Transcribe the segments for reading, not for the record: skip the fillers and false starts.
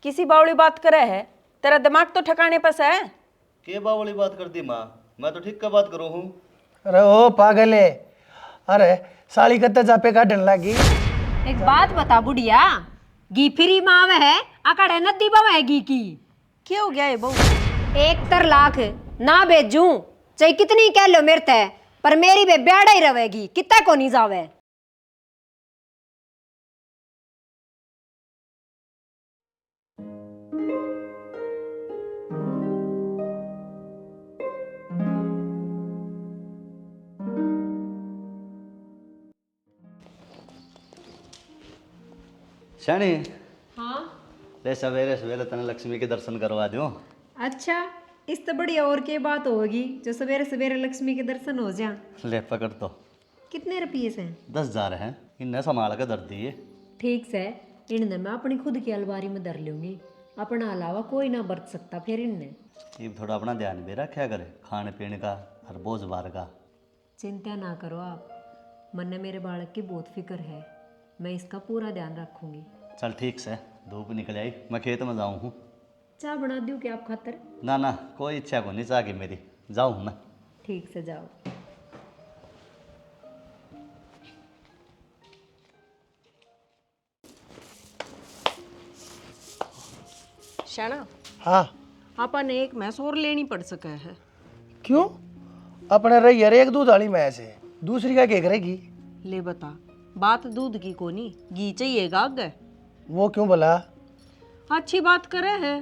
किसी बावली बात करे है? तेरा दिमाग तो ठिकाने पर है? के बावली बात करती माँ? मैं तो ठीक का बात करूँ हूँ। अरे ओ पागल है। अरे साली कत्ते जापे काटने लगी। एक बात बता बुढ़िया, घी फ्री माव है अकड़े नदी बवेगी की? क्या हो गया ये बहू? 1 लाख ना भेजूं चाहे कितनी कह लो मेरे ते, पर मेरी बे ब्याड़ा ही रहेगी, कितना को नहीं जावे। शानी हाँ ले सवेरे सवेरे तने लक्ष्मी के दर्शन करवा दूँ। अच्छा, इस तो बड़ी और की बात होगी जो सवेरे सवेरे लक्ष्मी के दर्शन हो जा। ले पकड़ तो। कितने रुपये से? 10,000 हैं, इन्हें संभाल कर धर दिए। ठीक से, इन्हें मैं अपनी खुद की अलमारी में धर लूंगी, अपना अलावा कोई ना बरत सकता फिर इन्हें। ये थोड़ा अपना ध्यान भी रखा करे, खाने पीने का और बोझ बार का। चिंता ना करो आप, मन में मेरे बालक की बहुत फिक्र है, मैं इसका पूरा ध्यान रखूंगी। चल ठीक से, धूप निकल आई, मैं खेत में जाऊँ हूँ। चाय बना दूं क्या आप खातर? ना ना, कोई इच्छा को नहीं चाह की मेरी, जाऊँ मैं। ठीक से जाओ। शाना, हाँ अपन एक मैस और लेनी पड़ सके है। क्यों? अपने रही यार एक दूध वाली मैच है, दूसरी का क्या करेगी? ले बता, बात दूध की कोनी, घी चाहिएगा आगे। वो क्यों भला? अच्छी बात करे है,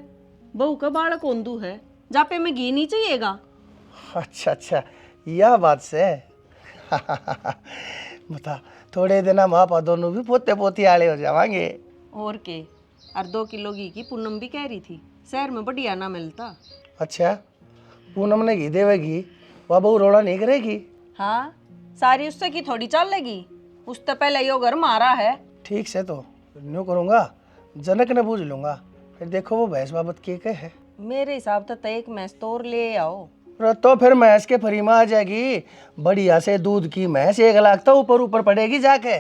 बहू का बालक ओंदू है, जापे में घी नहीं चाहिएगा। अच्छा अच्छा, यह बात से बता, थोड़े दिन हम आप दोनों भी पोते पोती आले हो जावांगे। और के, और 2 किलो घी की पूनम भी कह रही थी, शहर में बढ़िया ना मिलता। अच्छा, पूनम ने घी देवेगी, वह बहू रोड़ा नहीं करेगी? हाँ, सारी उससे की थोड़ी चल लेगी, उस तो पहले यो घर मारा है। ठीक से तो न्यू करूँगा, जनक ने पूछ लूँगा, फिर देखो वो भैंस बाबत के है। मेरे हिसाब तो एक मैस तो और ले आओ। तो फिर भैंस के फ्री में आ जाएगी, बढ़िया से दूध की भैंस 1 लाख तो ऊपर ऊपर पड़ेगी जाके।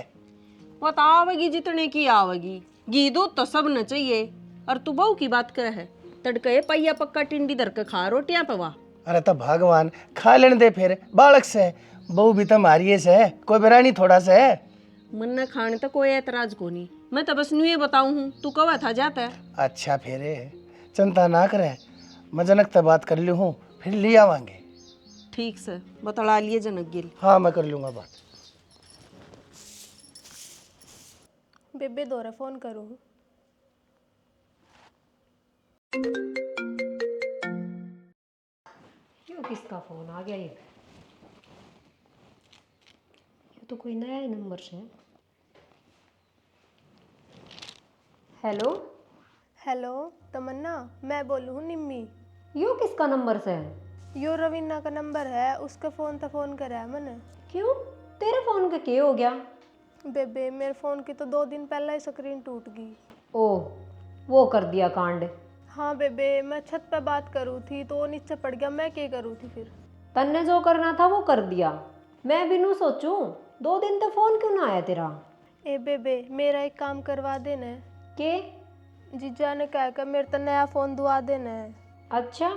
वो तो आवेगी जितने की आवेगी, घी दूध तो सब न चाहिए। और तू बहू की बात करे है, तड़के पहिया पक्का टिंडी धर के खा रोटियां पवा। अरे तो भगवान खा लेने दे फिर, बालक से बहू भी तो मारिए से, कोई बेरानी थोड़ा से। मन न खाने तो कोई एतराज को नहीं, मैं तो बस न्यू ये बताऊं हूँ, तू कवा था जाता है। अच्छा फिर चिंता ना करे, मैं जनक से बात कर ली हूँ, फिर ले आवांगे। ठीक से बतला लिए जनक गिल। हाँ मैं कर लूँगा बात। बेबे दोरा फोन करूँ? क्यों, किसका फोन आ गया? ये तो कोई नया ही नंबर से। हेलो हेलो तमन्ना, मैं बोलूँ हूँ निम्मी। यो किसका नंबर से? यो रवीना का नंबर है, उसका फ़ोन तो फ़ोन करा है मैंने। क्यों, तेरे फोन का क्या हो गया? बेबे मेरे फ़ोन की तो 2 दिन पहले ही स्क्रीन टूट गई। ओ, वो कर दिया कांड। हाँ बेबे, मैं छत पे बात करूँ थी तो वो नीचे पड़ गया, मैं क्या करूँ थी फिर? तन्ने जो करना था वो कर दिया, मैं भी नू सोचूं 2 दिन तो फोन क्यों ना आया तेरा? ए बेबे मेरा एक काम करवा देना। के? जीजा ने कहा कि मेरे तो नया फ़ोन दुआ देना है। अच्छा,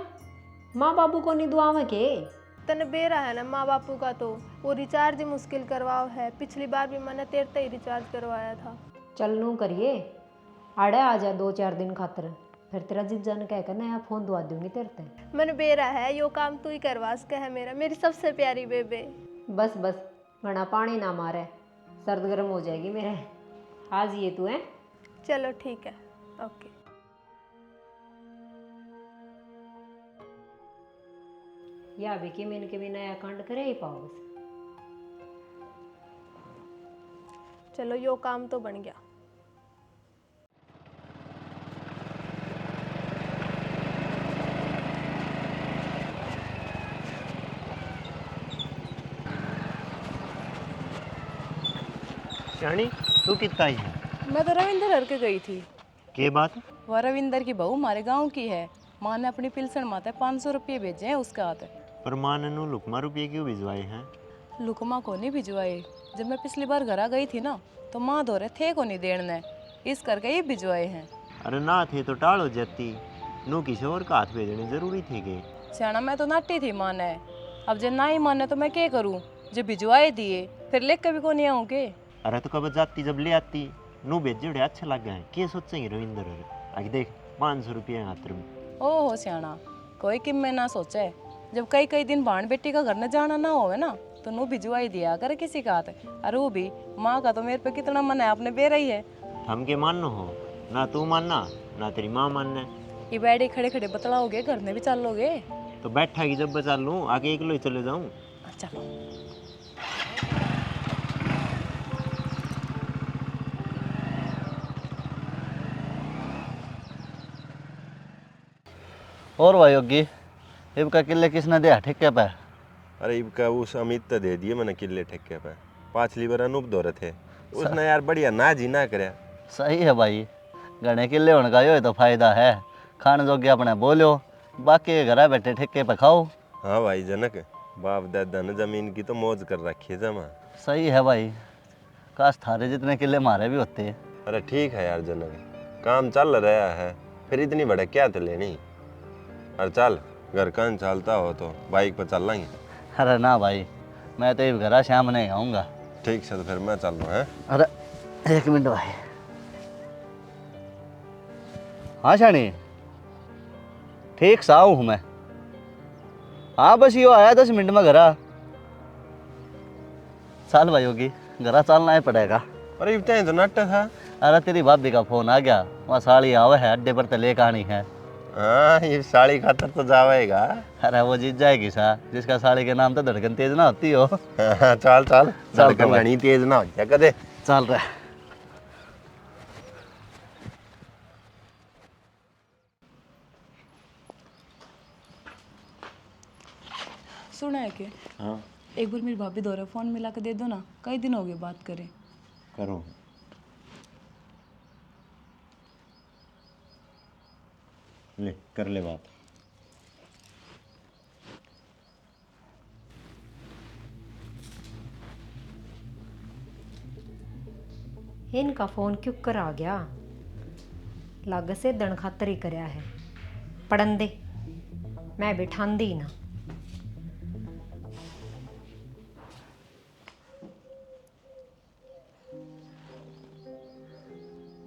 माँ बाबू को नहीं दुआवे के? तने बेरा है ना माँ बापू का, तो वो रिचार्ज ही मुश्किल करवाओ है। पिछली बार भी मैंने तेरे से ही रिचार्ज करवाया था। चल नू करिए, आड़े आ जा 2-4 दिन खातर, फिर तेरा जीजा ने कह कर नया फोन दुआ दूंगी तेरे ते। मैंने बेरा है, यो काम तू ही करवा सके है मेरा, मेरी सबसे प्यारी बेबे। बस बस, वरना पानी ना मारे, सर्द गर्म हो जाएगी मेरे। आज ये तू है। चलो ठीक है, ओके। या भी कि मैंने के भी नया कांड करे ही पाओ बस। चलो यो काम तो बन गया। शानी तू कितना आई है? मैं तो रविंदर घर के गई थी। के बात? वह रविंदर की बहू हमारे गांव की है। माँ ने अपनी पिलसन माता 500 रुपये भेजे हैं उसके हाथ। पर माँ ने लुकमा रुपये क्यों भिजवाए हैं? लुकमा को नहीं भिजवाए, जब मैं पिछली बार घर आ गई थी ना तो माँ दौरे थे को नहीं देने, इस करके ये भिजवाए हैं। अरे ना थे तो टाल हो जाती, नू किसी और का हाथ भेजने जरूरी थे के। सियाना मैं तो नाटी थी माने, अब जब ना ही माने तो मैं क्या करूँ? जब भिजवाए दिए फिर लेक कभी को नहीं आऊँगे। अरे तो कब जाती जब ले आती, नू भेजे उड़े अच्छा लग गए, क्या सोचेंगे रविंद्र? आगे देख 500 रुपये हाथ में। ओहो सियाना, कोई कि मैं ना सोचे, जब कई कई दिन भाण बेटी का घर न जाना ना होवे ना तो नू भिजवाई दिया करे किसी का हाथ। अरे वो भी माँ का तो मेरे पे कितना मन है, आपने बेरा ही है। हम के मानो हो, ना तू मानना ना तेरी माँ मानना। ये बैठे खड़े खड़े बतलाओगे, घर में भी चल लोगे? तो बैठा की जब बचा लूँ, आगे एक ही चले जाऊँ। चलो। और भाई योगी, इबका किले किसने दिया ठेके पे? अरे इबका उस अमित तो दे दिए मैंने किले ठेके पे। 5 लीवर अनूप दो रहे थे, उसने यार बढ़िया ना जी ना करे। सही है भाई, घने किले होने का यो तो फायदा है। खाने जोगे अपने बोलो, बाकी घर बैठे ठेके पे खाओ। हाँ भाई जनक, बाप दादा ने जमीन की तो मौज कर रखी है जमा। सही है भाई, काश थारे जितने किले मारे भी होते। अरे ठीक है यार जनक, काम चल रहा है, फिर इतनी बड़े क्या तो लेनी। अरे चल, घर कान चलता हो तो बाइक पर चल लेंगे। अरे ना भाई, मैं तो इस घर शाम नहीं आऊँगा। ठीक से, तो फिर मैं चल रहा हूँ। अरे 1 मिनट भाई। हाँ शानी, ठीक सा हूँ मैं। हाँ बस यो आया 10 मिनट में घरा। चल भाई होगी, घरा चलना ही पड़ेगा। अरे इतना तो नट्टा था। अरे तेरी भाभी का फोन आ गया, वहाँ साड़ी आवे है, अड्डे पर तो लेकर आनी है। हाँ ये साड़ी खातर तो जावेगा। अरे वो जीत जाएगी सा, जिसका साड़ी के नाम तो धड़कन तेज ना होती हो। हाँ, चल चल, धड़कन घनी तेज ना हो जाए कदे। चल रहा है। सुना है कि हाँ एक बार मेरी भाभी दो फोन मिला के दे दो ना, कई दिन हो गए बात करे। करो। ले कर ले बात। इनका फोन क्यों कर आ गया? लग से दन खातर ही करया है। पढ़न दे, मैं बिठांदी ही ना।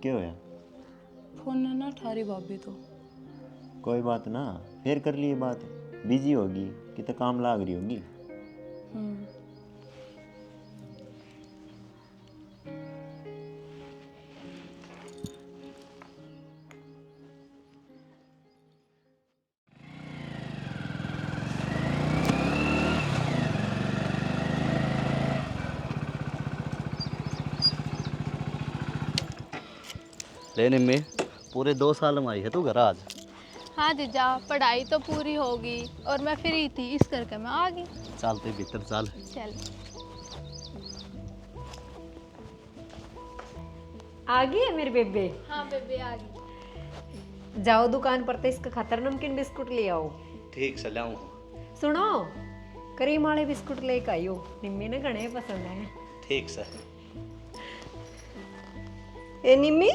क्या होया? फोन ना ना ठारी भाभी तो। कोई बात ना, फिर कर लिए बात। बिजी होगी कि तो काम लाग रही होगी। ले निम्मी, पूरे 2 साल में आई है तू घर आज। हाँ जीजा, पढ़ाई तो पूरी होगी और मैं फ्री थी, इस करके मैं आ गई। चलते भीतर चल। चल। आ गई है मेरी बेबे? हाँ बेबे आ गई। जाओ दुकान पर तो इसका खातर नमकीन बिस्कुट ले आओ। ठीक से लाऊं। सुनो, क्रीम वाले बिस्कुट लेकर आइयो, निम्मी ने घने पसंद है। ठीक से। ए निम्मी,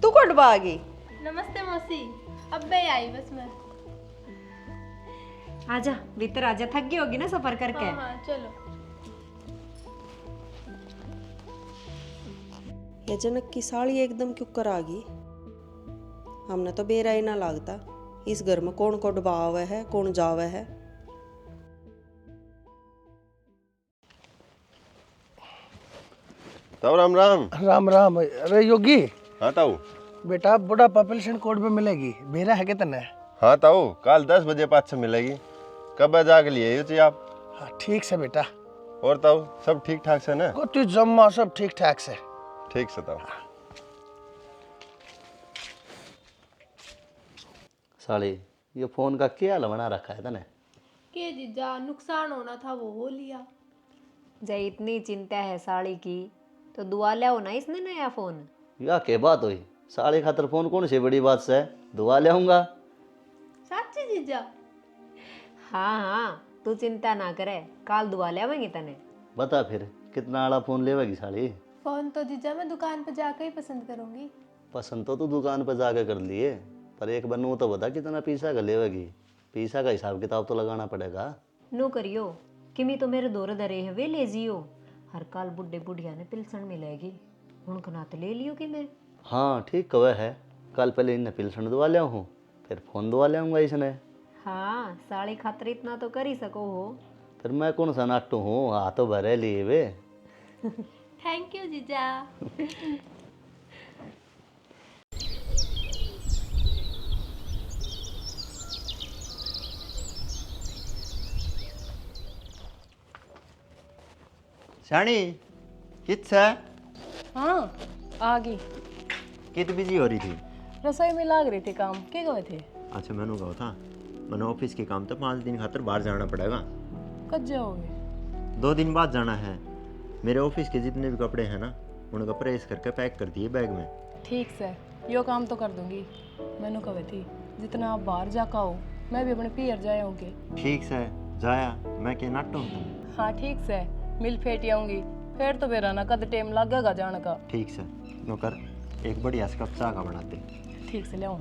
तू कटवा आ गई? नमस्ते मौसी, अब मैं आई बस मैं। आजा भीतर आजा, थक गई होगी ना सफर करके। हाँ हाँ चलो। ये जनक की साड़ी एकदम क्यों कर आ गई? हमने तो बेरा ही ना लागता, इस घर में कौन को डबाव है कौन जावे है। तब राम राम। राम राम। अरे योगी, हाँ ताऊ। बेटा बुढ़ापा पेंशन कोड में मिलेगी, बेरा है कितना? हाँ ताऊ, कल 10 बजे पाँच से मिलेगी। कब जाके लिए हो चाहिए आप? हाँ ठीक से बेटा। और ताऊ सब ठीक ठाक से ना? को तू जम्मा सब ठीक ठाक से। ठीक से ताऊ। साली, ये फोन का क्या हाल बना रखा है तने? के जीजा, नुकसान होना था वो हो लिया। जय इतनी चिंता है साड़ी की तो दुआ ले आओ ना इसने नया फोन। या के बात हुई? साड़ी खातर फोन कौन सी बड़ी बात से? दुआ ले आऊंगा। सच्ची जीजा? हाँ हाँ, तू चिंता ना करे, काल दुआ ले आवेंगे तने। बता फिर कितना आला फोन लेवेगी साली? फोन तो जीजा मैं दुकान पर जाकर ही पसंद करूंगी। पसंद तो तू दुकान पर जाके कर लिए, पर एक बार नू तो बता कितना पैसा का लेवेगी। पैसा का हिसाब किताब तो लगाना पड़ेगा। नो करियो किमी तो मेरे दौरे दरे है वे ले जियो। हर काल बुढ़े बुढ़िया ने पिलसन मिलेगी, उनका नाते ले लियो कि मैं। हाँ ठीक कवे है, कल पहले इन्हें पिलसन दुआ लिया हूँ, फिर फोन दुआ लियाऊंगा इसने। हाँ साड़ी खातर इतना तो कर ही सको हो। फिर मैं कौन सा नाटू हूँ, हाथों भरे लिए वे। थैंक यू जीजा। शानी कित से हाँ आ गई। कित बिजी हो रही थी? रसोई में लाग रही थी काम, क्या गए थे? अच्छा मैंने कहा था मैंने ऑफिस के काम तो 5 दिन खातर बाहर जाना पड़ेगा। कब जाओगे? 2 दिन बाद जाना है। मेरे ऑफिस के जितने भी कपड़े हैं ना उनका प्रेस करके पैक कर दिए बैग में। ठीक से यो काम तो कर दूंगी। मैंने कहे थी जितना आप बाहर जाका हो मैं भी अपने पियर जाए होंगे। ठीक से जाया मैं क्या नाटो। हाँ ठीक से मिल फेट आऊंगी, फिर तो मेरा ना कद टाइम लगेगा जाने का। ठीक से नौकर एक बढ़िया सा कप चाय का बनाते। ठीक से ले आऊँ।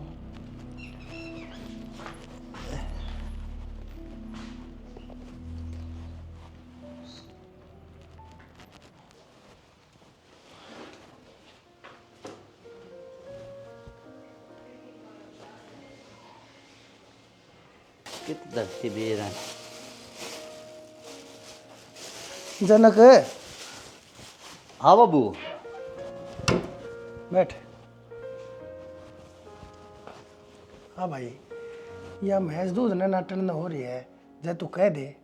कितना दे रहा है जनक। हाँ बाबू। बैठ। हाँ भाई, यह भैंस दूध न नाटन न हो रही है, जब तू कह दे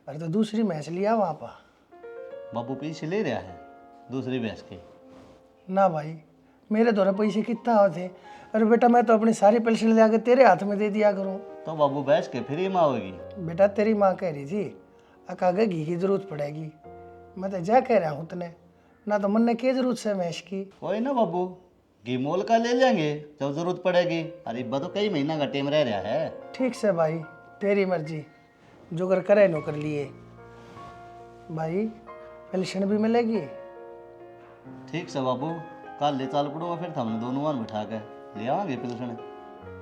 अरे तो दूसरी भैंस लिया वहाँ पा। बाबू पैसे ले रहा है दूसरी भैंस के? ना भाई, मेरे द्वारा पैसे कितना होते। अरे बेटा मैं तो अपनी सारी पेंशन ले आके तेरे हाथ में दे दिया करूँ। तो बाबू भैंस के फ्री में होगी। बेटा तेरी माँ कह रही थी अकागे घी की जरूरत पड़ेगी, मैं तो जा कह रहा हूँ तने, ना तो मन ने क्या जरूरत है भैंस की। कोई ना बाबू, घी मोल का ले लेंगे जब जरूरत पड़ेगी। अरे इब्बा तो कई महीना का टेम रह रहा है। ठीक से भाई तेरी मर्जी, जो कर करे नो कर लिए। भाई पेंशन भी मिलेगी। ठीक से बाबू, कल ले चाल पड़ो फिर हमने दोनों वन बिठा के ले आवांगे पेंशन।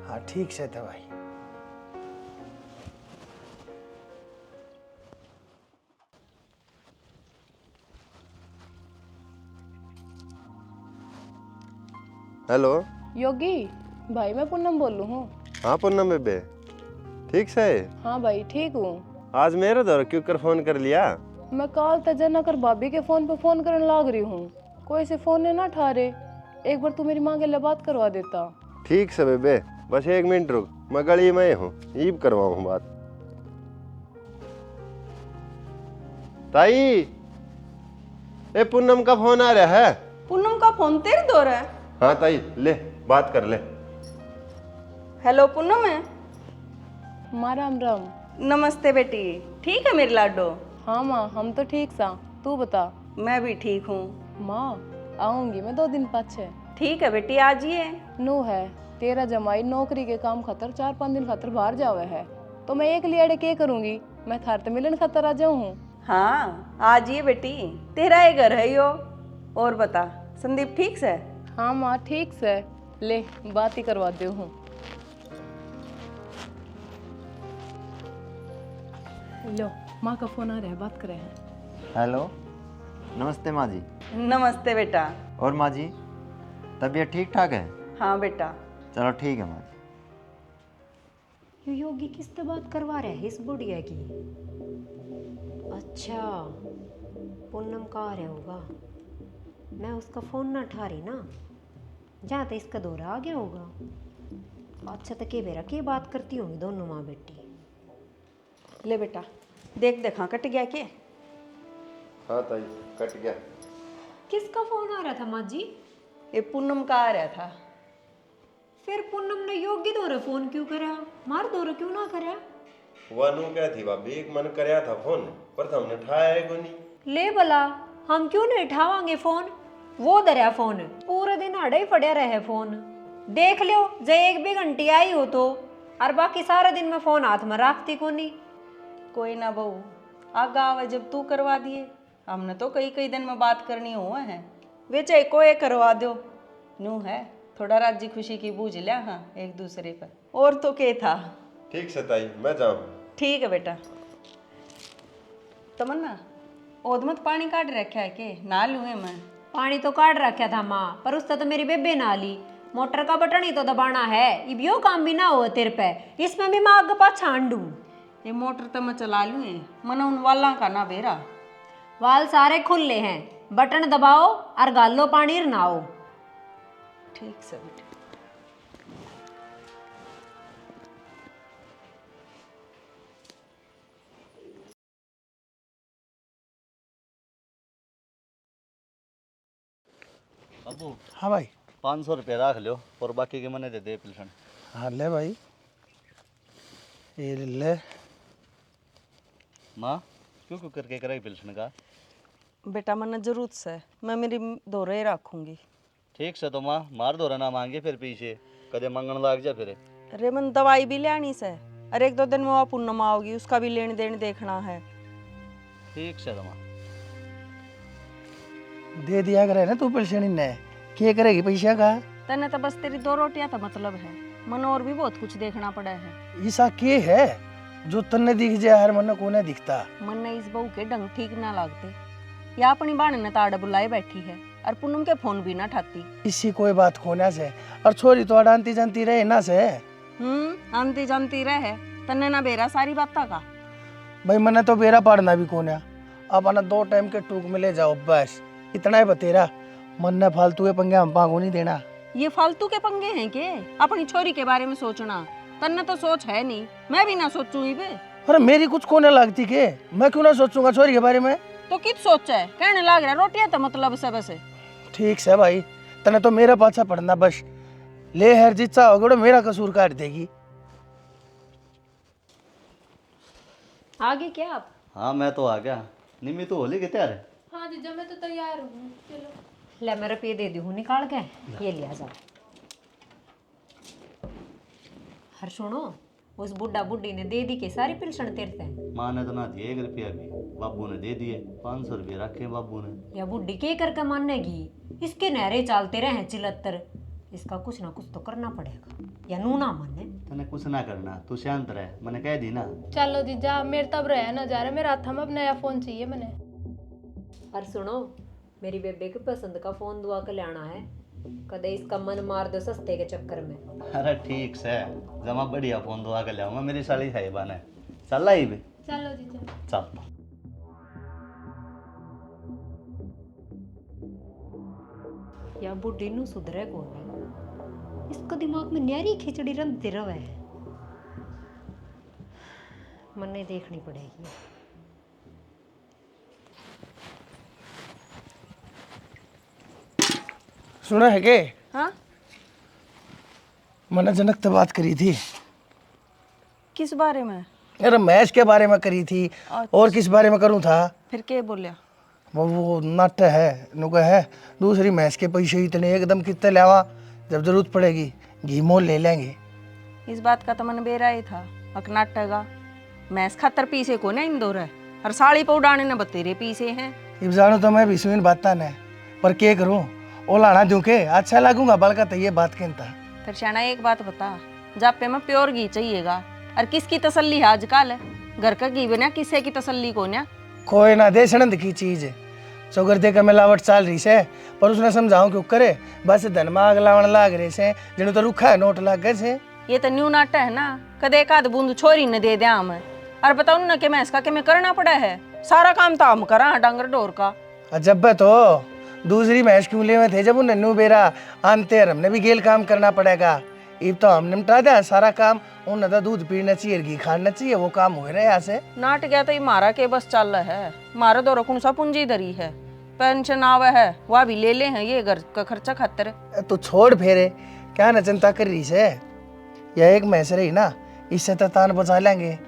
हाँ ठीक से था भाई। हेलो योगी भाई मैं पूनम बोल रहा हूँ। हाँ पूनम बेबे ठीक से? हाँ भाई ठीक हूँ। आज मेरे दौर क्यों कर फोन कर लिया? मैं कल तजना कर भाभी के फोन पे फोन करने लाग रही हूँ, कोई से फोन ने ना ठारे। एक बार तू मेरी माँ के लिए बात करवा देता। ठीक से बेबे, बस 1 मिनट रुक, मैं गली में हूँ, ईब करवाऊँ बात। ताई ए पूनम का फोन आ रहा है। पूनम का फोन तेरे दौर है? हाँ ताई ले बात कर ले। हेलो पूनम है? माँ राम राम। नमस्ते बेटी, ठीक है मेरी लाडो? हाँ माँ हम तो ठीक सा, तू बता। मैं भी ठीक हूँ माँ आऊंगी मैं 2 दिन पाछे। ठीक है बेटी आ जाइए। नो है तेरा जमाई नौकरी के काम खातर 4-5 दिन खातर बाहर जावे है, तो मैं एक लियाड़े क्या करूंगी, मैं थार तो मिलन खातर आ जाऊँ। हाँ आ जाइए बेटी, तेरा ही घर है यो। और बता संदीप ठीक से? हाँ माँ ठीक से, ले बात ही करवा दे हूँ। लो माँ का फोन आ रहा है, बात करें हैं। हेलो नमस्ते माँ जी। नमस्ते बेटा। और माँ जी तबीयत ठीक ठाक है? हाँ बेटा। चलो ठीक है माँ जी। ये योगी किससे बात करवा रहा है इस बुढ़िया की? अच्छा पूनम का आ रहा होगा, मैं उसका फ़ोन ना उठा रही ना, जहाँ तो इसका दौरा आ गया होगा। अच्छा तो के बेरा के बात करती होंगी दोनों माँ बेटी। ले बेटा देख देखा कट गया के? हाँ ताई कट गया। किसका फ़ोन आ रहा था माँ जी? ये पूनम का आ रहा था। फिर पूनम ने योगी दौरा फ़ोन क्यों करा, मार दौरा क्यों ना करा? वनु क्या थी भाभी, एक मन करया था फोन पर हमने उठाया है को नहीं। ले भला हम क्यों नहीं उठावांगे फ़ोन, वो दरिया फ़ोन पूरे दिन अड़े ही पड़े रहे फ़ोन। देख लो जे 1 भी घंटी आई हो तो, और बाकी सारा दिन मैं फ़ोन हाथ में रखती को नहीं। कोई ना बहू, आगा आवे जब तू करवा दिए, हमने तो कई कई दिन में बात करनी हुआ है, वे चाहे कोई करवा दो। नू है थोड़ा राज्य खुशी की बूझ लिया हाँ एक दूसरे पर। और तो के था। ठीक से ताई, मैं जाऊँ? ठीक है बेटा। तमन्ना ओद मत पानी काट रखा है के ना लूँ मैं? पानी तो काट रखा था माँ, पर उससे तो मेरी बेबे ना ली। मोटर का बटन ही तो दबाना है, अब यो काम भी ना हो तेरे पे, इसमें भी मैं आगे पाछा आंडू। ये मोटर तो मैं चला लूँ मन उन वाला का ना बेरा। वाल सारे खुले हैं, बटन दबाओ और गालो पानी और नहाओ। ठीक से बेटा। अबू हाँ भाई। 500 रुपये रख लो और बाकी के मने दे दे पिलसन। हाँ ले भाई, ये ले। माँ क्यों क्यों करके करेगी पिलसन का? बेटा मन जरूरत से मैं मेरी दोरे ही रखूंगी। ठीक से तो माँ मार दो ना मांगे फिर पीछे कदे मंगन लाग जा फिर। अरे मन दवाई भी लेनी से, अरे एक दो दिन में वहाँ पूर्णिमा होगी उसका भी लेन देन देखना है। ठीक से तो माँ दे दिया करे ना तू पेंशन ने, क्या करेगी पैसा का? तने तो बस तेरी 2 रोटियां तो मतलब है, मन और भी बहुत कुछ देखना पड़ा है। ऐसा के है जो तन्ने दिख जाए हर मन को नहीं दिखता? मन ने इस बहू के ढंग ठीक ना लगते, या अपनी बाण ने ताड़ बुलाए बैठी है और पूनम के फोन भी ना ठाती। इसी कोई बात खोना से, और छोरी तो अडांती जानती रहे ना से। आंती जानती रहे तन्ने ना बेरा सारी बात का। भाई मैंने तो बेरा पढ़ना भी कोना, अब आना 2 टाइम के टूक में ले जाओ बस, इतना ही बतेरा। मन ने फालतू के पंगे हम पागो नहीं देना। ये फालतू के पंगे हैं के? अपनी छोरी के बारे में सोचना, तन्ने तो सोच है नहीं, मैं भी ना सोचूंगी बे। अरे मेरी कुछ कोने लगती के, मैं क्यों ना सोचूंगा छोरी के बारे में? तो कित सोचा है, कहने लग रहा रोटियां तो मतलब से बस। ठीक से भाई, तने तो मेरा पाछा पड़ना बस, ले हर जिच्छा होगा मेरा कसूर काट देगी। आगे क्या आप? हाँ मैं तो आ गया। निमी तो होली के तैयार है? हाँ जीजा मैं तो तैयार हूँ, चलो। ले मैं रुपये दे दी हूँ निकाल के, ये लिया जा। हर सुनो, उस बुढ़ा बुढ़ी ने दे दी के सारी पिलसन तेरे से? माँ ने तो ना दिए 1 रुपया भी, बाबू ने दे दिए। 500 रुपये रखे बाबू ने। या बुढ़ी के करके मानेगी, इसके नहरे चलते रहे चिलत्तर, इसका कुछ ना कुछ तो करना पड़ेगा, या नू ना माने। तने कुछ ना करना, तू शांत रह, मैंने कह दी ना। चलो जीजा, मेरे तब रह ना जा रहा, मेरे हाथ में अब नया फोन चाहिए मैंने। और सुनो, मेरी बेबे की पसंद का फोन दुआ के लाना है, कदे इसका मन मार दो सस्ते के चक्कर में। अरे ठीक से, जमा बढ़िया फोन दुआ के लाऊंगा, मेरी साली है बने। चल रही भी? चलो जीजा। चल। या बुढ़ी नू सुधरे को नहीं, इसको दिमाग में न्यारी खिचड़ी रंधती रवे है, मन्ने देखनी पड़ेगी। सुना है के? हाँ मैंने जनक से बात करी थी। किस बारे में? अरे मैच के बारे में करी थी, और किस बारे में करूँ था? फिर के बोलिया? वो नट है नुका है, दूसरी मैच के पैसे इतने एकदम कितने लावा, जब जरूरत पड़ेगी घी मोल ले लेंगे। इस बात का तो मन बेरा ही था, अकनाटगा मैस खातर पीसे को ना इंदौर है, और साड़ी पर उड़ाने न बतेरे पीसे हैं। इब जानो तो मैं विश्विन बाता ने, पर क्या करूँ, ओ लाना दूं के अच्छा लगूंगा बल्कि तो ये बात कहता। फिर शाना एक बात बता, जब पे में प्योर घी चाहिएगा, और किसकी तसल्ली है आजकल? घर का घी बिना किसे की तसल्ली को ना? कोई ना दे सनंद की चीज, चौगर दे का मिलावट चाल रही से, पर उसने समझाऊं क्यों करे, बस धन में आग लावन लाग रहे से, जिन्हें तो रुखा है नोट लाग गए से। ये तो न्यू नाटा है ना, कदे एक आध बूंद छोरी ने दे दिया हमें, और बताओ ना कि मैं इसका के मैं करना पड़ा है, सारा काम तो हम करा डांगर डोर का। जब तो दूसरी मैच क्यों ले थे, जब उन्हें नू बेरा आनते हमने भी गेल काम करना पड़ेगा। इब तो हम निपटा दिया सारा काम, उन्हें तो दूध पीना चाहिए, घी खाना चाहिए, वो काम हो रहा है यहाँ से। नाट गया तो ये मारा के बस चल रहा है, मारा दो रखूं सा पूंजी धरी है, पेंशन आवे है वह भी ले ले हैं, ये घर का खर्चा खातर। तो छोड़ फेरे, क्या न चिंता कर रही से, यह एक मैच रही ना, इससे तो तान बचा लेंगे,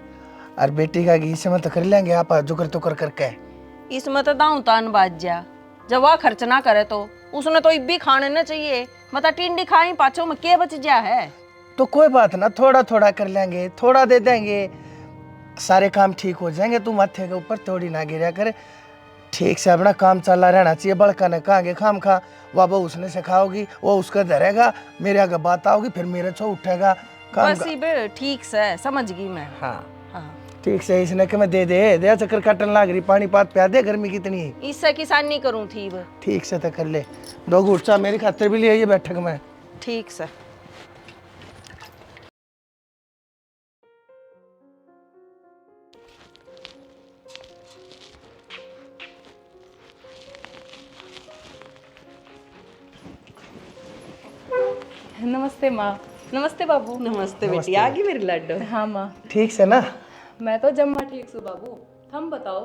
और बेटी का घी से मत कर लेंगे आप जुकर तुकर करके। इसमें तो दाऊं तान बाज जा, जब वह खर्च ना करे तो उसने तो इब भी खाने न चाहिए, मतलब टिंडी खाई पाछो में क्या बच जा है। तो कोई बात ना, थोड़ा थोड़ा कर लेंगे, थोड़ा दे देंगे, सारे काम ठीक हो जाएंगे। तू माथे के ऊपर थोड़ी ना गिरा कर, ठीक से अपना काम चला रहना चाहिए। बड़का ने कहांगे खाम खा वह बहू उसने सिखाओगी, वो उसका धरेगा, मेरे आगे बात आओगी, फिर मेरे छो उठेगा काम बस इबे ठीक से समझ गई मैं। हाँ हाँ, ठीक से इसने कि मैं दे चक्कर काटन लाग रही, पानी पात प्या दे, गर्मी कितनी है। इससे किसान नहीं करूँ थी वो। ठीक से तो कर ले, 2 घूट चा मेरी खातिर भी ले आइए बैठक में। ठीक से। नमस्ते माँ। नमस्ते बाबू। नमस्ते बेटी, आ गई मेरी लड्डू। हाँ माँ, ठीक से ना? मैं तो जम्मा ठीक सु बाबू। थम बताओ,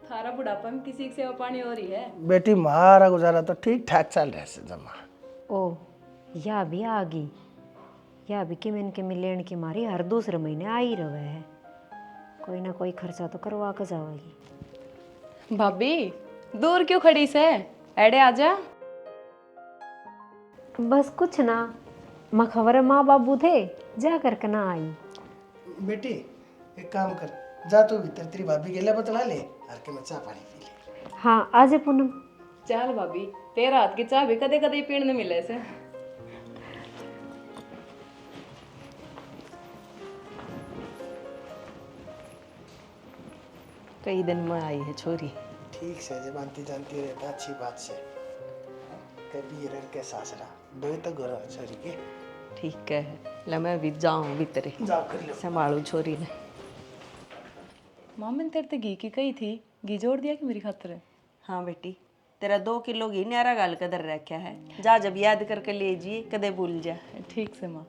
थारा बुढ़ापा में किसी की सेवा पानी हो रही है? बेटी हमारा गुजारा तो ठीक ठाक चल रहा है जमा। ओ या भी आ गई, या भी कि मैंने के मिलेन की मारी हर दूसरे महीने आ ही रहे है, कोई ना कोई खर्चा तो करवा के जाएगी। भाभी दूर क्यों खड़ी से, एडे आजा। बस कुछ ना, माँ खबर है माँ बाबू थे, जा करके ना आई। बेटी एक काम कर, जा तू भीतर तेरी भाभी के लिए बतला ले, हर के मैं चाय पानी पी ले। हाँ आज पूनम। चल भाभी, तेरा हाथ की चाय भी कदे कदे पीने मिले से। कई दिन में आई है छोरी। ठीक से जब आंती जानती रहता अच्छी बात से, कभी रर के सासरा दो तो गोरा छोरी के। ठीक है, ले मैं भी जाऊँ भीतरे, जाओ कर लो। संभालू छोरी ने। माँ मैंने तेरे ते घी की कही थी, घी जोड़ दिया कि मेरी खातिर? हाँ बेटी, तेरा 2 किलो घी न्यारा गाल कदर रखा है, जा जब याद करके ले जिए, कदे भूल जा। ठीक से माँ।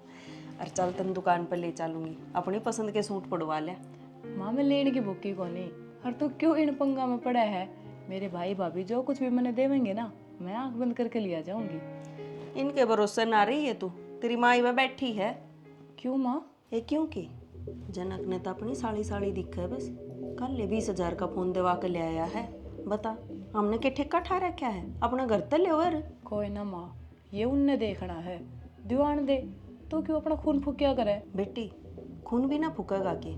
और चल तन दुकान पर ले चलूंगी, अपनी पसंद के सूट पड़वा ले। माँ मैं लेने की भूखी को नहीं, और तू क्यों इन पंगा में पड़ा है? मेरे भाई भाभी जो कुछ भी मैंने देवेंगे ना, मैं आंख बंद करके लिया जाऊंगी। इनके भरोसे ना रही है तू, तेरी माई में बैठी है। क्यों माँ? ये क्यों की? जनक ने तो अपनी साड़ी साड़ी दिखा है बस, कल ले 20,000 का फोन दिवा के ले आया है। बता, हमने के ठेका ठा रखा है, अपना घर तो ले और। कोई ना माँ, ये उनने देखना है, दीवान दे, तू क्यों अपना खून फूकिया करे? बेटी खून भी ना फूकेगा के,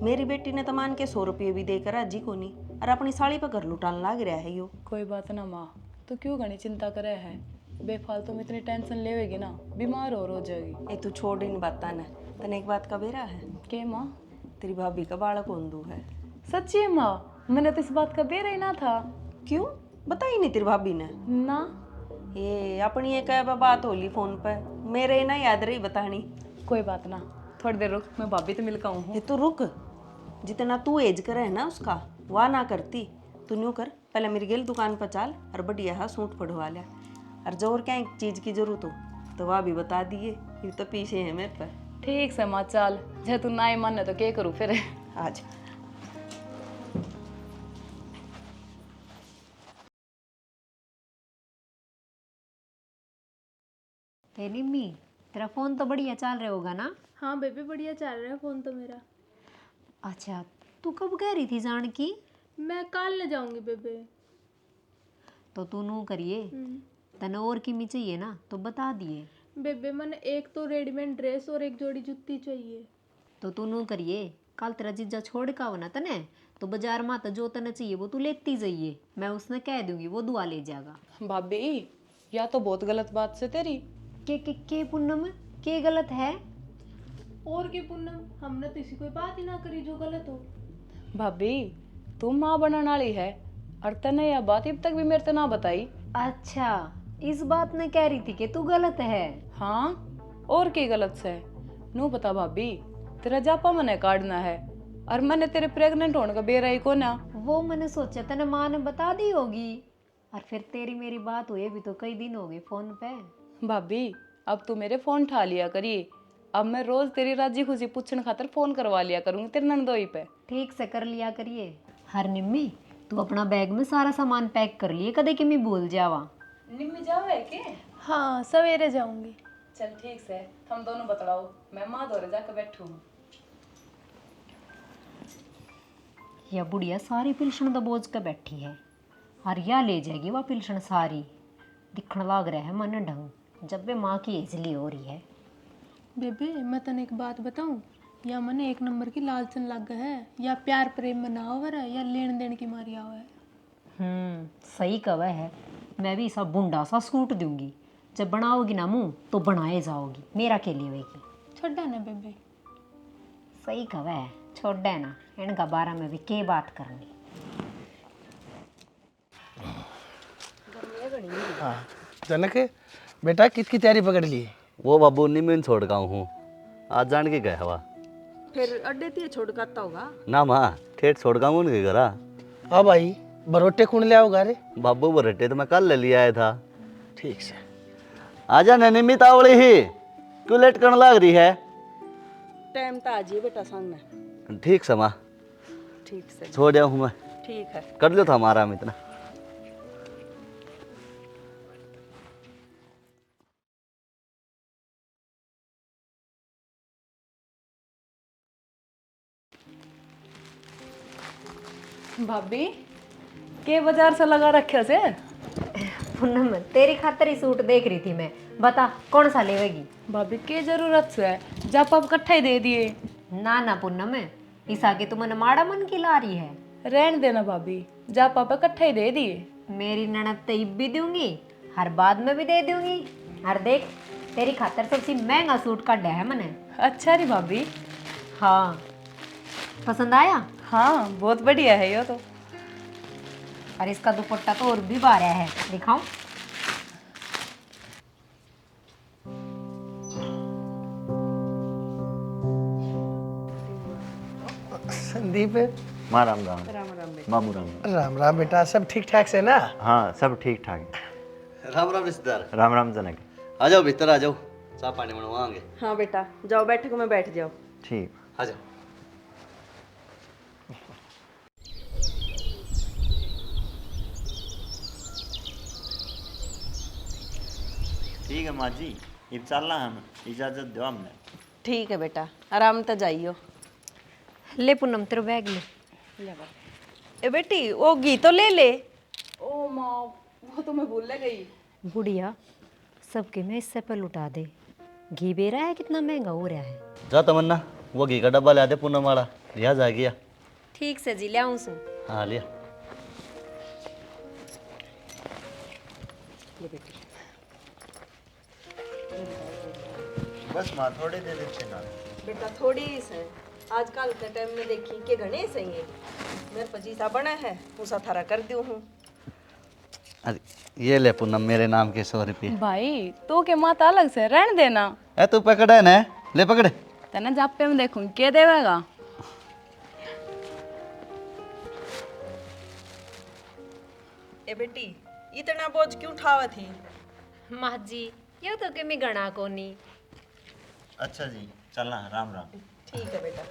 मेरी बेटी ने तो मान के 100 रुपये भी देकर राजी को नहीं, और अपनी साड़ी पर घर लुटान लाग रहा है यो। कोई बात ना माँ, तू क्यों घनी चिंता करे है? बेफालतू में इतनी टेंशन लेवेगी ना, बीमार हो जाएगी। ए तू छोड़ इन बाता ने, तने एक बात का बेरा है के माँ? तेरी भाभी का बालक होंदू है। सच्ची है माँ, मैंने तो इस बात का बेरा ही ना था। क्यों बताई नहीं तेरी भाभी ने? ना। ये अपनी एक बात होली फोन पर, मेरे ना याद रही बतानी। कोई बात ना, थोड़ी देर रुक, मैं भाभी तो मिल हूँ। ये तू रुक, जितना तू एज करे है ना उसका वाह ना करती। तू न्यू कर, पहले मेरी गेल दुकान पर चाल और बढ़िया हा सूट पढ़वा लिया, और जो और क्या एक चीज़ की जरूरत हो तो वह भी बता दिए, ये तो पीछे है मेरे पर। ठीक से माँ चल, जे तू ना ही माने तो क्या करूँ फिर। आज निम्मी तेरा फोन तो बढ़िया चल रहा होगा ना? हाँ बेबी बढ़िया चल रहा है फ़ोन तो मेरा। अच्छा तू कब कह रही थी जान की? मैं कल ले जाऊंगी बेबे। तो तू नू करिए, तने और किमी चाहिए ना तो बता दिए। बेबे मैंने एक तो रेडीमेड ड्रेस और एक जोड़ी जूती चाहिए। तो तू नू करिए, कल तेरा जीजा छोड़ का हो ना तने, तो बाजार में तो जो तने चाहिए वो तू लेती जाइए, मैं उसने कह दूंगी वो दुआ ले जाएगा। भाभी या तो बहुत गलत बात से तेरी। के पूनम के गलत है? और की पूनम, हमने तो इसी कोई बात ही ना करी जो गलत हो। भाभी तू माँ बनने वाली है, और तने यह बात अब तक भी मेरे से ना बताई। अच्छा इस बात ने कह रही थी कि तू गलत है? हाँ और की गलत से नू बता भाभी, तेरा जापा मैंने काटना है, और मैंने तेरे प्रेग्नेंट होने का बेरा ही को ना। वो मैंने सोचा तने माँ ने बता दी होगी, और फिर तेरी मेरी बात हुई भी तो कई दिन हो गए फोन पे। भाभी अब तू मेरे फोन ठा लिया करिए, अब मैं रोज तेरी राजी खुशी पूछने खातर फोन करवा लिया करूंगी तेरे नंदोई पे। ठीक से कर लिया करिए। हर निम्मी तू अपना बैग में सारा सामान पैक कर लिए, कदे कि मैं भूल जावा। निम्मी जावे के? हाँ सवेरे जाऊंगी। चल ठीक से, हम दोनों बतलाओ, मैं माँ दौरे जाकर बैठू हूँ। या बुढ़िया सारी पिलसन तो बोझ के बैठी है, और या ले जाएगी वह पिलसन सारी। दिखने लाग रहा है मन ढंग, जब वे माँ की एजली हो रही है। बेबे मैं तने एक बात बताऊं, या मने एक नंबर की लालचन लग है, या प्यार प्रेम में ना हो है, या लेन देन की मारी आओ है। सही कवा है। मैं भी सब बुंडा सा सूट दूंगी। जब बनाओगी ना मुंह तो बनाए जाओगी, मेरा के लिए वेगी। छोड़ा ना बेबे। सही कवा है, छोड़ दे ना, इनका बारे में भी के बात करनी। हाँ जनक बेटा किसकी तैयारी पकड़ ली? वो बाबू नींद छोड़ का हूँ, आज जान के गया हवा। फिर अड्डे ते छोड़ काता होगा ना माँ, ठेठ छोड़ का उनके घरा। हाँ भाई, बरोटे कौन ले आओगा रे? बाबू बरटे तो मैं कल ले लिया आया था। ठीक से आजा निमित आवड़ी ही, क्यों लेट करने लग रही है? टाइम तो आज ही बेटा संग में। ठीक से माँ, ठीक से, छोड़ दिया हूँ मैं। ठीक है। कर लो था हमारा हम इतना। भाभी के बाजार से लगा रखे से? पूनम तेरी खातर ही सूट देख रही थी मैं, बता कौन सा लेवेगी? भाभी के जरूरत से है, जब आप इकट्ठा ही दे दिए। ना ना पूनम, इस आगे तुमने माड़ा मन की ला रही है। रहने देना भाभी, जब आप इकट्ठा ही दे दिए। मेरी ननद तईब भी दूंगी, हर बाद में भी दे दूंगी। हर देख, तेरी खातर सबसे महंगा सूट काटा है मैंने। अच्छा री भाभी। हाँ, पसंद आया? हाँ बहुत बढ़िया है ये तो। और इसका दुपट्टा तो और भी बारह है, दिखाऊं? संदीप माँ राम राम। बाबू राम राम। राम राम बेटा, सब ठीक ठाक से ना? हाँ सब ठीक ठाक है। राम राम रिश्तेदार। राम राम जनक। आ जाओ भीतर आ जाओ, चाय पानी बनवाएंगे। हाँ बेटा, जाओ बैठक में बैठ जाओ। ठीक। आ जाओ। ठीक है माँ जी, अब चलना हम, इजाज़त दो हमने। ठीक है बेटा, आराम से जाइयो। ले पूनम तेरे बैग ले। ए बेटी, वो घी तो ले ले। ओ माँ, वो तो मैं भूल गई। बुढ़िया, सबके में इससे पर लुटा दे। घी बेरा है कितना महंगा हो रहा है। जा तमन्ना, वो घी का डब्बा ले आते पूनम वाला, लिया जा गया। ठीक से जी, ले आऊँ सू। हाँ लिया। बस माँ थोड़े दे देते ना। बेटा थोड़ी ही है, आजकल के टाइम में देखी के घने सही है। मेरे पचीसा बना है, उसा थारा कर दूँ हूँ। अरे ये ले पूनम, मेरे नाम के 100 रुपये। भाई तो के माता अलग से रहने देना। ए तू पकड़ है ना, ले पकड़। तेना जापे में देखूं के देवेगा। ए बेटी, इतना बोझ क्यों उठावा थी? माँ जी, ये तो के मैं गणा को नहीं। अच्छा जी, चलना है, राम राम। ठीक है बेटा।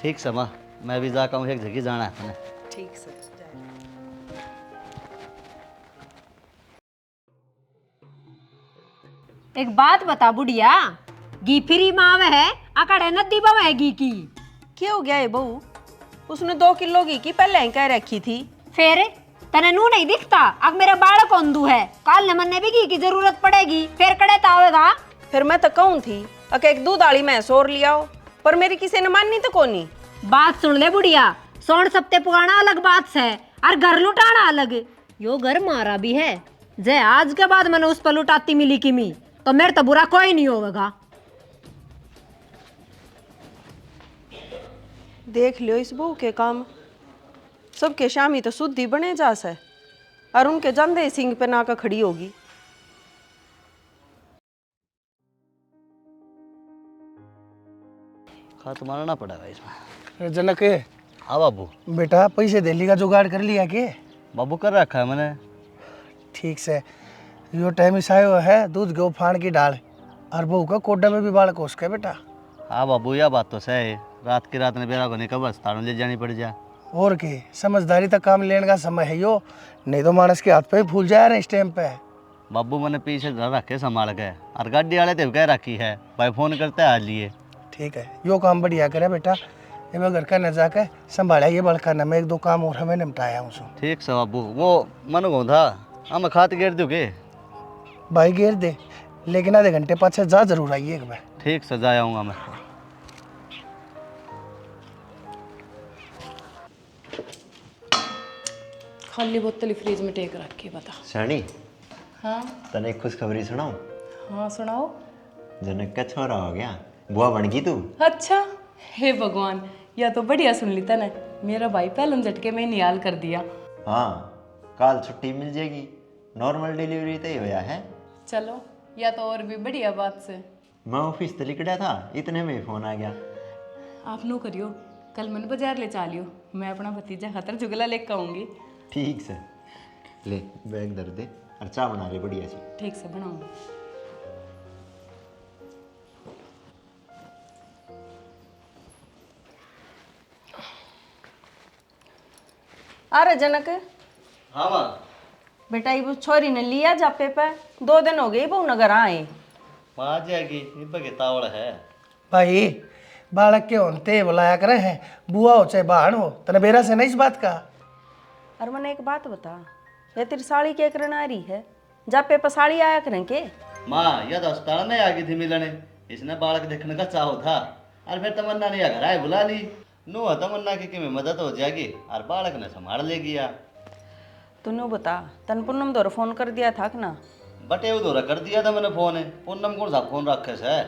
ठीक से माँ, मैं भी जाकर हूँ, एक जगह जाना है मैंने। ठीक से जाए। एक बात बता बुढ़िया, घी फ्री माव है, अकड़े नदी बवे घी की। क्या हो गया है बहू? उसने 2 किलो घी की पहले ही कह रखी थी। फिर तने नू नहीं दिखता, अब मेरा बाड़ कौंदू है, कल न मन्ने भी घी की जरूरत पड़ेगी, फिर कड़े तावेगा। फिर मैं तो कहूँ थी अके एक दूध आली मैं सोर लियाओ, पर मेरी किसी ने माननी तो कोनी। बात सुन ले बुढ़िया, सोन सप्ते पुराना अलग बात है और घर लुटाना अलग। यो घर मारा भी है, जे आज के बाद मैंने उस पर लुटाती मिली किमी तो मेरे तो बुरा कोई नहीं होगा। देख लियो इस बहू के काम, सबके शामी तो शुद्धि बने जा से, और उनके जंदे सिंह पे नाका खड़ी होगी। खा तो मारना पड़ेगा इसमें। जनक हाँ बाबू। बेटा, पैसे दिल्ली का जुगाड़ कर लिया के? बाबू कर रखा है मैंने। ठीक से, यो टाइम इस आयो है, दूध गेहूँ फाड़ की डाल, और बहू का कोडा में भी बाल कोस के बेटा। हाँ बाबू, यह बात तो सही है, रात की रात ने बेरा को निकल बस ताड़ू ले जानी पड़ जाए। और के समझदारी तक काम लेने का समय है यो, नहीं तो मानस के हाथ पे ही फूल जाए रहे इस टाइम पे। बाबू मैंने पीछे घर रखे संभाल के, और गाड़ी वाले तो कह रखी है भाई, फोन करते आ लिए। ठीक है, यो काम बढ़िया करे बेटा। ये मैं घर का न जाकर संभाला ये बड़का न, मैं 1-2 काम और हमें निपटाया हूँ। ठीक से बाबू, वो मन को था हम खात गिर दू के भाई घेर दे, लेकिन आधे घंटे पाछे जा जरूर आइए एक बार। ठीक से जा आऊँगा मैं। खाली बोतल ही फ्रिज में टेक रखी है, बता। शानी हाँ तने एक खुशखबरी सुनाऊं? हाँ सुनाओ। जनक का छोरा हो गया, बुआ बन गई तू। अच्छा, हे भगवान, या तो बढ़िया सुन ली तने। मेरा भाई पहले झटके में निहाल कर दिया। हाँ काल छुट्टी मिल जाएगी, नॉर्मल डिलीवरी तय होया है। चलो, या तो और भी बढ़िया बात से। मैं ऑफिस तो लिखड़ा था, इतने में ही फोन आ गया। आप नो करियो, कल मैंने बाजार ले चालियो, मैं अपना भतीजा खातर जुगला लेकर आऊंगी। ठीक से ले बैग धर दे और चाय बना ले बढ़िया सी। ठीक से बनाऊंगी। अरे जनक, हाँ माँ। बेटा ये छोरी ने लिया जापे पे, 2 दिन हो गए बहु नगर आए। माँ आ जाएगी, इब के तावड़ है। भाई बालक के होते बुलाया करे हैं, बुआ हो चाहे बहन हो, तने बेरा से नहीं इस बात का। और मैंने एक बात बता, ये तेरी साड़ी क्या करना आ रही है? जापे पे साड़ी आया करें के? माँ यह तो अस्पताल में आ गई थी मिलने, इसने बालक देखने का चाहो था, और फिर तमन्ना ने घर आए बुला ली। नो तमन्ना की में मदद हो जाएगी और बालक ने संभाल लेगी यार। तूने बता, तन पूनम दौर फोन कर दिया था कि ना? बटे उधर कर दिया था मैंने फोन है, पूनम कौन सा फोन रखे से।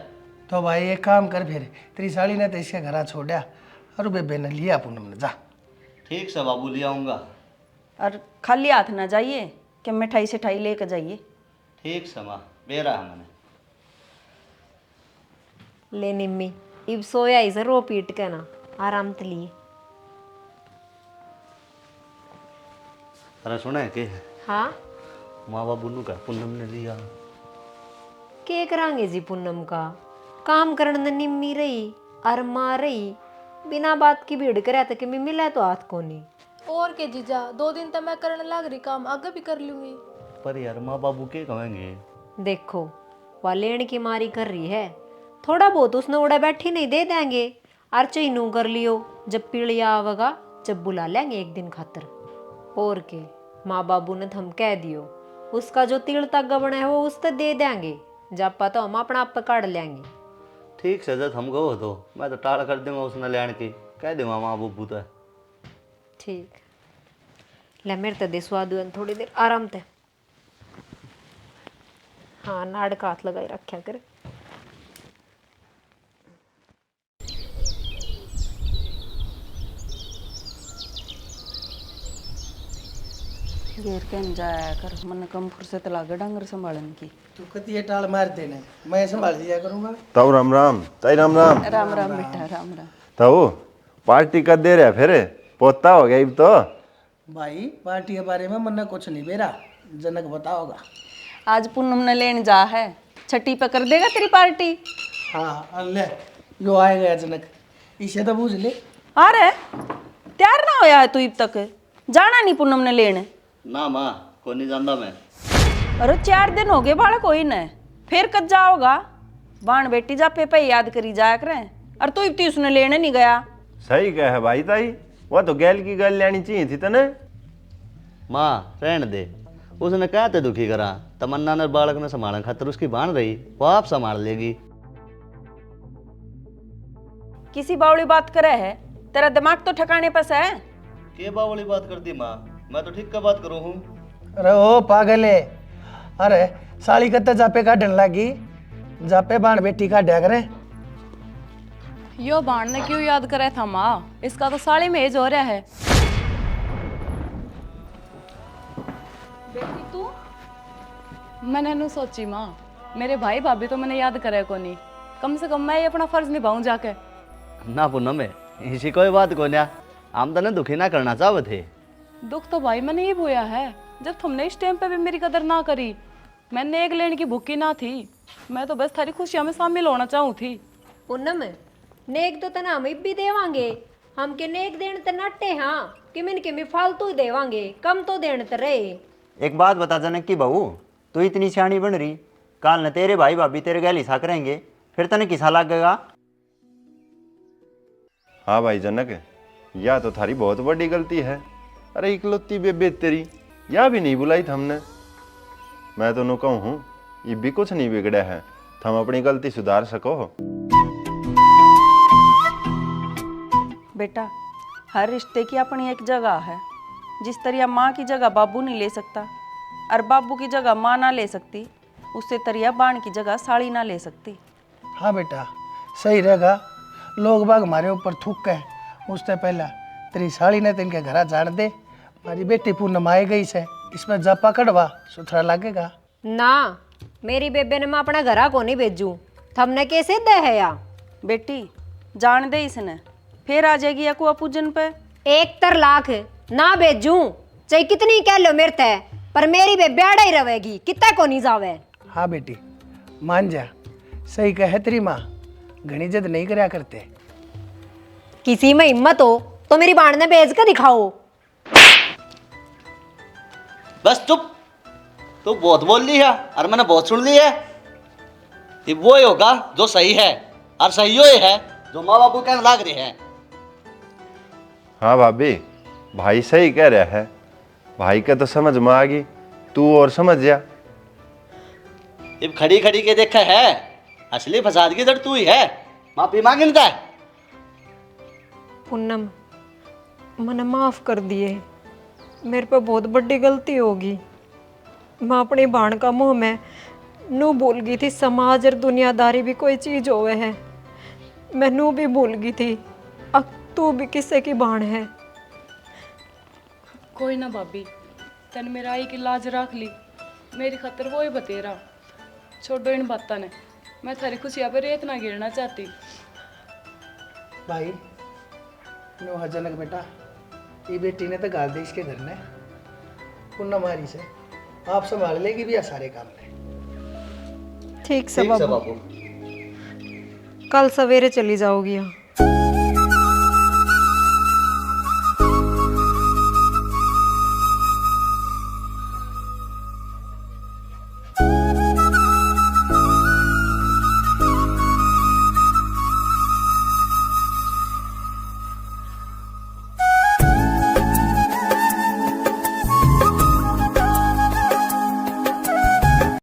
तो भाई एक काम कर, फिर तेरी साड़ी ने तो इसके घर छोड़ा और बेबे ने लिया पूनम ने, जा। ठीक से बाबू ले आऊँगा। और खाली हाथ ना जाइए कि मिठाई सिठाई लेकर जाइए। ठीक से माँ, बेरा है मैंने। ले निम्मी, इब सोया इसे रो पीट के ना, आराम ते लिए। अरे सुना है कि हाँ माँ बाबू नु का पूनम ने लिया। के करांगे जी पूनम का काम करने ने निम्मी रही और माँ रही, बिना बात की भीड़ करे तो कि मैं मिला तो हाथ को नहीं। और के जीजा, 2 दिन तक मैं करने लग रही काम, आगे भी कर लूंगी। पर यार माँ बाबू के कहेंगे? देखो वह लेन की मारी कर रही है, थोड़ा बहुत उसने उड़ा बैठी नहीं दे देंगे, और चीनू कर लियो, जब पीड़िया आवेगा जब बुला लेंगे एक दिन खातर। और के माँ बाबू ने थम कह दियो, उसका जो तिल तक गबन है वो उससे दे देंगे, जब पता हम अपना आप पे काट लेंगे। ठीक से जब हम गो तो मैं तो टाल कर दूंगा उसने लेने की, कह दूंगा माँ बाबू तो। ठीक ले, मेरे तो दे स्वाद थोड़ी देर आराम ते। हाँ नाड़ का हाथ लगाई रखा कर। घेर के न जाया कर, मन कम फुर्सत लागे डांगर संभालन की। तू कती टाल मार देने, मैं संभाल दिया करूंगा। ताऊ राम राम, ताई राम राम। राम राम बेटा, राम राम। ताऊ पार्टी कर दे रहा फिर, पोता हो गया अब तो। भाई पार्टी के बारे में मन्ना कुछ नहीं बेरा, जनक बताओगा। आज पूनम ने लेन जा है, छठी पे कर देगा तेरी पार्टी। हाँ ले, यो आए गया जनक, इसे तो पूछ ले। अरे तैयार ना होया है तू अब तक? जाना नहीं पूनम ने लेने? ना माँ को नहीं जानता मैं। अरे 4 दिन हो गए बालक कोई न, फिर कद जाओगा? बाण बेटी जापे पे याद करी जाया करें, और तू इतनी उसने लेने नहीं गया। सही कह है भाई ताई, वो तो गैल की गल लेनी चाहिए थी तने। माँ रहने दे, उसने क्या ते दुखी करा, तमन्ना ने बालक ने संभालने खातर उसकी बाण रही, वो आप संभाल लेगी। किसी बावली बात करे है, तेरा दिमाग तो ठिकाने पर है? के बावली बात करती माँ, मैं तो ठीक का बात करूँ हूँ। अरे ओ पागल है, अरे साड़ी कत्ते जापे काटन लगी, जापे बाण बेटी काटा करे। यो बाण ने क्यों याद करे था माँ, इसका तो साड़ी में एज हो रहा है। बेटी तू? मैंने नु सोची माँ, मेरे भाई भाभी तो मैंने याद करे को नहीं, कम से कम मैं ये अपना फर्ज निभाऊं जाके। ना पूनम में इसी कोई बात को ना, हम तने दुखी ना करना चाहते थे। दुख तो भाई मैंने ये बोया है, जब तुमने इस टाइम पे भी मेरी कदर ना करी। मैंने एक लेने की भूखी ना थी, मैं तो बस थारी खुशियां में शामिल होना चाहूँ थी। पूनम नेक तो तना हम भी देवांगे, हम के नेक देने तो नट्टे हाँ, कि मिन के में फालतू ही देवांगे, कम तो देने तो रहे। एक बात बता जनक की बहू, तू इतनी सियाणी बन रही, काल न तेरे भाई भाभी तेरे गैल हिस्सा करेंगे, फिर तने किसा लगेगा? हाँ भाई जनक, या तो थारी बहुत बड़ी गलती है। अरे इकलौती बेबे तेरी, या भी नहीं बुलाई हमने। मैं तो नु कहूँ हूँ, ये भी कुछ नहीं बिगड़ा है, थम अपनी गलती सुधार सको। बेटा हर रिश्ते की अपनी एक जगह है, जिस तरह माँ की जगह बाबू नहीं ले सकता और बाबू की जगह माँ ना ले सकती, उससे तरिया बाण की जगह साड़ी ना ले सकती। हाँ बेटा, सही रहेगा। लोग बाग हमारे ऊपर थूक के उससे पहला तेरी साड़ी ने तिनके घर जान दे। हमारी बेटी पूनम आए गई से, इसमें जपा कड़वा सुथरा लगेगा ना। मेरी बेबे ने मैं अपना घरा को नहीं भेजू, थमने कैसे दे है या बेटी जान दे इसने, फिर आ जाएगी अकुआ पूजन पे। 1 लाख ना भेजू, चाहे कितनी कह लो मेरे ते, पर मेरी बेबे आड़ा ही रहेगी, कितना को नहीं जावे। हाँ बेटी मान जा, सही कहे तेरी माँ, घनी जिद नहीं करया करते। किसी में हिम्मत हो तो मेरी बाण ने भेज कर दिखाओ। बस चुप, तू बहुत बोल ली है और मैंने बहुत सुन ली है। ये वो ही होगा जो सही है, और सही ही है जो माँ बापू कहने लाग रहे हैं। हाँ भाभी, भाई सही कह रहा है। भाई का तो समझ में आ गई, तू और समझ जा। अब खड़ी खड़ी के देखा है, असली फसाद की जड़ तू ही है। माफी मांगे नहीं था। पूनम मैंने माफ़ कर दिए, मेरे पे बहुत बड़ी गलती होगी। मैं अपनी बाण का मुँह में नू भूल गई थी, समाज और दुनियादारी भी कोई चीज़ होवे है। मैं नू भी भूल गई थी, अब तू भी किसी की बाण है। कोई ना भाभी, तन मेरा आई की लाज रख ली, मेरी खतर वो ही बतेरा। छोड़ो इन बातों ने, मैं थारी खुशियाँ पर रेत ना गिरना चाहती। भाई नो हजनक बेटा, ये बेटी ने तो गाल दी इसके घर ने, पूनम मारी से आप संभाल लेगी भी सारे काम ने। ठीक से ठीक से बाबू, बाबू। कल सवेरे चली जाओगी यहाँ।